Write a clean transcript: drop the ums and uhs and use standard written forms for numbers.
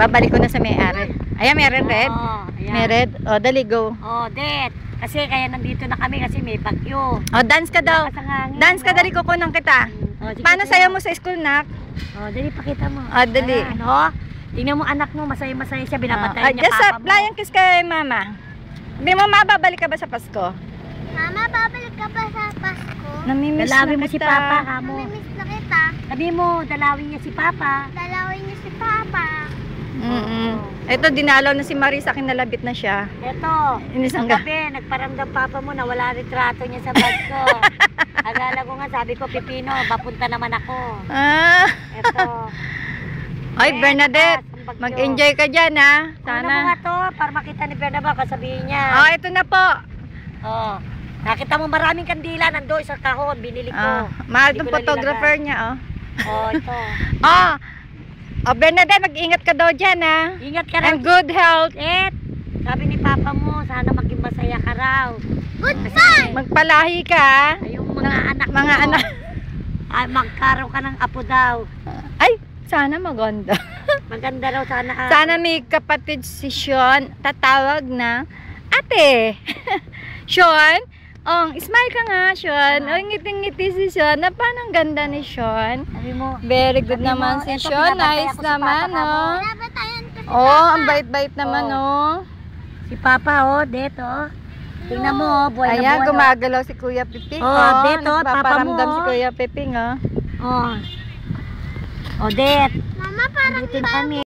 Babalik ko na sa may-ari. Ayan, meron red. Ayan. May red. O, dali, go. Det. Kasi kaya nandito na kami kasi may bagyo. O, dance ka daw. Lakas ang hangin, Dance ka, dali, kukunan kita. Sige, Paano sige. sayo mo sa school, nak? Dali, pakita mo. Dali. Tingnan mo anak mo, masaya-masaya siya, binabatayan niya Just papa mo. flying kiss kay mama. Sabi mo, babalik ka ba sa Pasko? Mama, babalik ka pa sa Pasko? Namimiss Dalawin na mo kita. si papa, hamo. Namimiss na kita. Sabi mo, dalawin niya si papa. Dalawin niyo si Papa. Ito, dinalaw na si Marie, sa akin nalabit na siya. Eto, Inisang kagabi, nagparamdam papa mo na wala retrato niya sa bag ko. Agala ko nga, sabi ko, Pipino, papunta naman ako. Eto. Ay, Bernadette, mag-enjoy ka dyan, ha? Sana. Ano mo nga to, para makita ni Bernadette, baka sabihin niya. Ito na po. Nakita mo maraming kandila, nandoon sa kahon, binili ko. Mahal Hindi tong ko lang photographer niya, ito. Bernadette, mag-ingat ka daw dyan, ha? Ingat ka And lang. good health. Sabi ni papa mo, sana maging masaya ka raw. Goodbye! Magpalahi ka, ha? Yung mga anak mo. Mga anak. Ay, magkaroon ka ng apo daw. Ay, sana maganda. Maganda raw sana. Sana may kapatid si Sean, tatawag na, ate. Sean, smile ka nga, Sean. Ngiti-ngiti si Sean. Paano ang ganda ni Sean? Sabi mo, Very good sabi naman mo, si eto, Sean. pinapatay Nice ako si naman, Papa mo. Nabatayan ko si Ang bait-bait naman, Si Papa, dito. Tingnan mo, buhay na Ayan, buhay. gumagalaw si Kuya Piping. Dito, nagpaparamdam Papa mo. si Kuya Piping, Det. Mama, parang Dito na kami.